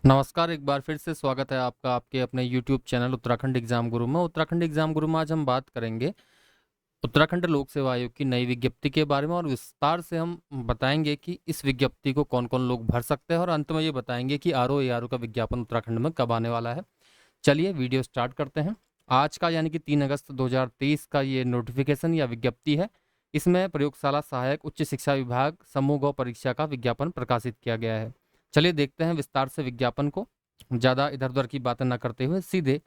नमस्कार, एक बार फिर से स्वागत है आपका आपके अपने YouTube चैनल उत्तराखंड एग्जाम गुरु में। उत्तराखंड एग्जाम गुरु में आज हम बात करेंगे उत्तराखंड लोक सेवा आयोग की नई विज्ञप्ति के बारे में और विस्तार से हम बताएंगे कि इस विज्ञप्ति को कौन कौन लोग भर सकते हैं और अंत में ये बताएंगे कि आरओ एआरओ का विज्ञापन उत्तराखंड में कब आने वाला है। चलिए वीडियो स्टार्ट करते हैं। आज का यानी कि 3 अगस्त 2023 का ये नोटिफिकेशन या विज्ञप्ति है। इसमें प्रयोगशाला सहायक उच्च शिक्षा विभाग समूह गौ परीक्षा का विज्ञापन प्रकाशित किया गया है। चलिए देखते हैं विस्तार से विज्ञापन को। ज़्यादा इधर उधर की बातें न करते हुए सीधे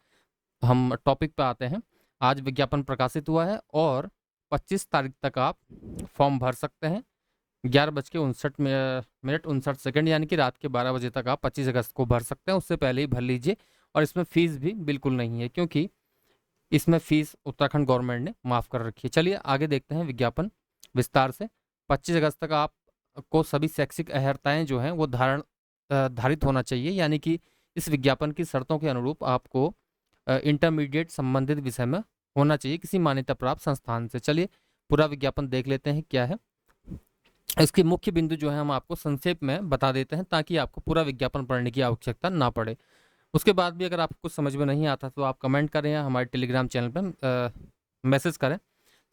हम टॉपिक पे आते हैं। आज विज्ञापन प्रकाशित हुआ है और 25 तारीख तक आप फॉर्म भर सकते हैं। 11:59 यानी कि रात के 12 बजे तक आप 25 अगस्त को भर सकते हैं। उससे पहले ही भर लीजिए और इसमें फीस भी बिल्कुल नहीं है क्योंकि इसमें फीस उत्तराखंड गवर्नमेंट ने माफ़ कर रखी है। चलिए आगे देखते हैं विज्ञापन विस्तार से। 25 अगस्त तक आपको सभी शैक्षिक अहर्ताएँ जो हैं वो धारित होना चाहिए, यानी कि इस विज्ञापन की शर्तों के अनुरूप आपको इंटरमीडिएट संबंधित विषय में होना चाहिए किसी मान्यता प्राप्त संस्थान से। चलिए पूरा विज्ञापन देख लेते हैं क्या है। इसके मुख्य बिंदु जो है हम आपको संक्षेप में बता देते हैं ताकि आपको पूरा विज्ञापन पढ़ने की आवश्यकता ना पड़े। उसके बाद भी अगर आपको कुछ समझ में नहीं आता तो आप कमेंट करें या हमारे टेलीग्राम चैनल पर मैसेज करें।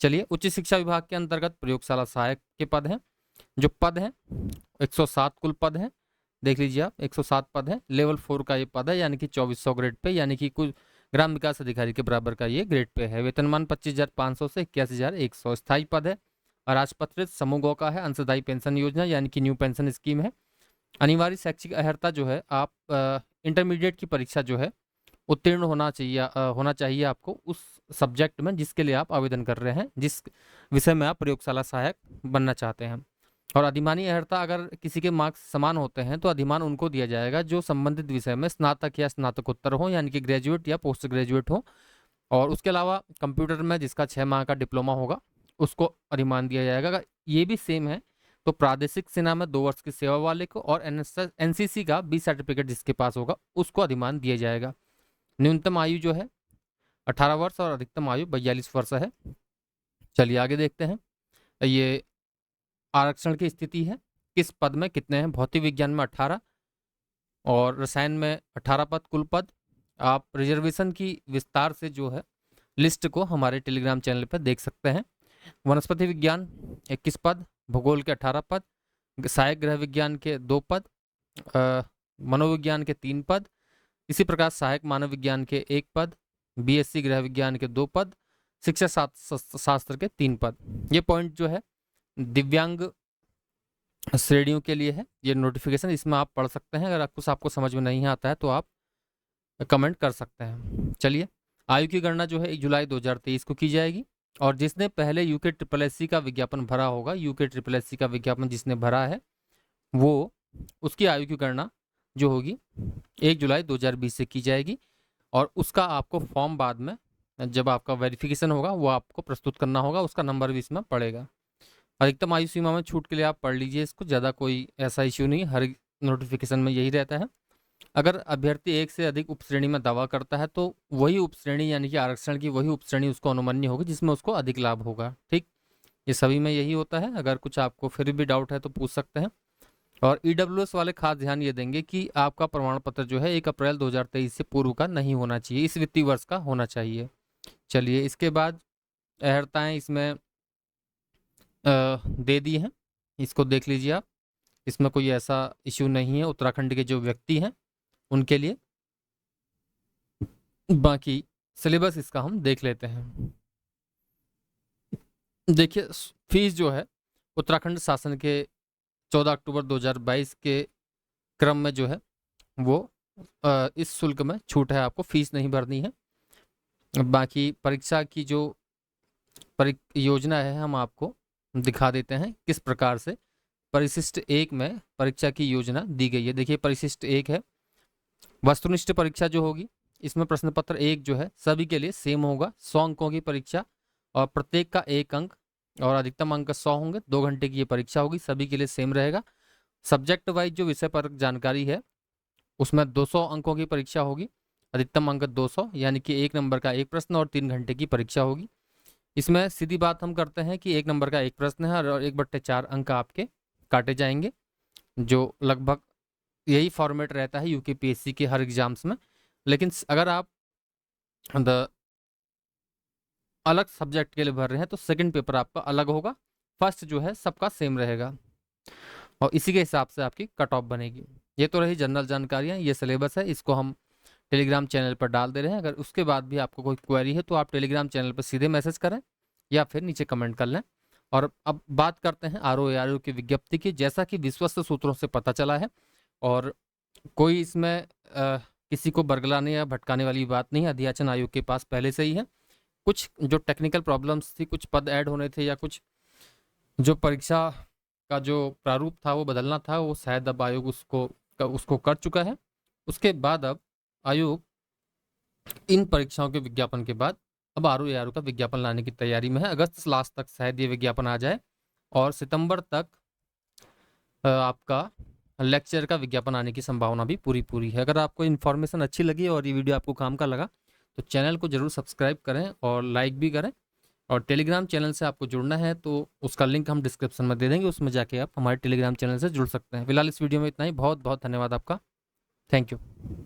चलिए, उच्च शिक्षा विभाग के अंतर्गत प्रयोगशाला सहायक के पद हैं। जो पद हैं 107 कुल पद हैं, देख लीजिए आप 107 पद हैं। लेवल 4 का ये पद है यानी कि 2400 ग्रेड पे, यानी कि कुछ ग्राम विकास अधिकारी के बराबर का ये ग्रेड पे है। वेतनमान 25,500 से 81,100। स्थायी पद है। अराजपत्रित समूह गौ का है। अंशदायी पेंशन योजना यानी कि न्यू पेंशन स्कीम है। अनिवार्य शैक्षिक अर्हता जो है आप इंटरमीडिएट की परीक्षा जो है उत्तीर्ण होना चाहिए आपको उस सब्जेक्ट में जिसके लिए आप आवेदन कर रहे हैं, जिस विषय में आप प्रयोगशाला सहायक बनना चाहते हैं। और अधिमानी अर्हता अगर किसी के मार्क्स समान होते हैं तो अधिमान उनको दिया जाएगा जो संबंधित विषय में स्नातक या स्नातकोत्तर हो, यानी कि ग्रेजुएट या पोस्ट ग्रेजुएट हो। और उसके अलावा कंप्यूटर में जिसका 6 माह का डिप्लोमा होगा उसको अधिमान दिया जाएगा। अगर ये भी सेम है तो प्रादेशिक सेना में 2 वर्ष की सेवा वाले को और एनसीसी का 20 सर्टिफिकेट जिसके पास होगा उसको अधिमान दिया जाएगा। न्यूनतम आयु जो है 18 वर्ष और अधिकतम आयु 42 वर्ष है। चलिए आगे देखते हैं। ये आरक्षण की स्थिति है, किस पद में कितने हैं। भौतिक विज्ञान में 18 और रसायन में 18 पद कुल पद। आप रिजर्वेशन की विस्तार से जो है लिस्ट को हमारे टेलीग्राम चैनल पर देख सकते हैं। वनस्पति विज्ञान 21 पद, भूगोल के 18 पद, सहायक गृह विज्ञान के 2 पद, मनोविज्ञान के 3 पद, इसी प्रकार सहायक मानव विज्ञान के 1 पद, बीएससी गृह विज्ञान के 2 पद, शिक्षा शास्त्र के 3 पद। ये पॉइंट जो है दिव्यांग श्रेणियों के लिए है ये नोटिफिकेशन, इसमें आप पढ़ सकते हैं। अगर कुछ आपको समझ में नहीं आता है तो आप कमेंट कर सकते हैं। चलिए, आयु की गणना जो है 1 जुलाई 2023 को की जाएगी और जिसने पहले यूके ट्रिपल एससी का विज्ञापन भरा होगा, यूके ट्रिपल एससी का विज्ञापन जिसने भरा है वो उसकी आयु की गणना जो होगी 1 जुलाई 2020 से की जाएगी और उसका आपको फॉर्म बाद में जब आपका वेरिफिकेशन होगा वो आपको प्रस्तुत करना होगा, उसका नंबर भी इसमें पड़ेगा। अधिकतम आयु सीमा में छूट के लिए आप पढ़ लीजिए इसको, ज़्यादा कोई ऐसा इश्यू नहीं, हर नोटिफिकेशन में यही रहता है। अगर अभ्यर्थी एक से अधिक उपश्रेणी में दावा करता है तो वही उपश्रेणी यानी कि आरक्षण की वही उपश्रेणी उसको अनुमन्य होगी जिसमें उसको अधिक लाभ होगा। ठीक, ये सभी में यही होता है। अगर कुछ आपको फिर भी डाउट है तो पूछ सकते हैं। और ईडब्ल्यूएस वाले खास ध्यान ये देंगे कि आपका प्रमाण पत्र जो है 1 अप्रैल 2023 से पूर्व का नहीं होना चाहिए, इस वित्तीय वर्ष का होना चाहिए। चलिए, इसके बाद अहर्ताएँ इसमें दे दी हैं, इसको देख लीजिए आप। इसमें कोई ऐसा इश्यू नहीं है उत्तराखंड के जो व्यक्ति हैं उनके लिए। बाकी सिलेबस इसका हम देख लेते हैं। देखिए, फीस जो है उत्तराखंड शासन के 14 अक्टूबर 2022 के क्रम में जो है वो इस शुल्क में छूट है, आपको फीस नहीं भरनी है। बाकी परीक्षा की जो योजना है हम आपको दिखा देते हैं किस प्रकार से परिशिष्ट 1 में परीक्षा की योजना दी गई है। देखिए, परिशिष्ट 1 है वस्तुनिष्ठ परीक्षा जो होगी, इसमें प्रश्न पत्र 1 जो है सभी के लिए सेम होगा। 100 अंकों की परीक्षा और प्रत्येक का 1 अंक और अधिकतम अंक 100 होंगे। 2 घंटे की ये परीक्षा होगी, सभी के लिए सेम रहेगा। सब्जेक्ट वाइज जो विषय पर जानकारी है उसमें 200 अंकों की परीक्षा होगी, अधिकतम अंक 200, यानी कि 1 नंबर का 1 प्रश्न और 3 घंटे की परीक्षा होगी। इसमें सीधी बात हम करते हैं कि 1 नंबर का 1 प्रश्न है और 1/4 अंक आपके काटे जाएंगे, जो लगभग यही फॉर्मेट रहता है यूकेपीएससी के हर एग्जाम्स में। लेकिन अगर आप द अलग सब्जेक्ट के लिए भर रहे हैं तो सेकंड पेपर आपका अलग होगा, फर्स्ट जो है सबका सेम रहेगा और इसी के हिसाब से आपकी कट ऑफ बनेगी। ये तो रही जनरल जानकारियाँ, ये सिलेबस है, इसको हम टेलीग्राम चैनल पर डाल दे रहे हैं। अगर उसके बाद भी आपको कोई क्वेरी है तो आप टेलीग्राम चैनल पर सीधे मैसेज करें या फिर नीचे कमेंट कर लें। और अब बात करते हैं ROARU की विज्ञप्ति की। जैसा कि विश्वस्त सूत्रों से पता चला है और कोई इसमें किसी को बरगलाने या भटकाने वाली बात नहीं है, अध्याचन आयोग के पास पहले से ही है। कुछ जो टेक्निकल प्रॉब्लम्स थी, कुछ पद ऐड होने थे या कुछ जो परीक्षा का जो प्रारूप था वो बदलना था, वो शायद अब आयोग उसको कर चुका है। उसके बाद अब आयोग इन परीक्षाओं के विज्ञापन के बाद अब ROARU का विज्ञापन लाने की तैयारी में है। अगस्त लास्ट तक शायद ये विज्ञापन आ जाए और सितंबर तक आपका लेक्चर का विज्ञापन आने की संभावना भी पूरी है। अगर आपको इन्फॉर्मेशन अच्छी लगी और ये वीडियो आपको काम का लगा तो चैनल को जरूर सब्सक्राइब करें और लाइक भी करें। और टेलीग्राम चैनल से आपको जुड़ना है तो उसका लिंक हम डिस्क्रिप्शन में दे देंगे, उसमें जाके आप हमारे टेलीग्राम चैनल से जुड़ सकते हैं। फिलहाल इस वीडियो में इतना ही। बहुत बहुत धन्यवाद आपका। Thank you.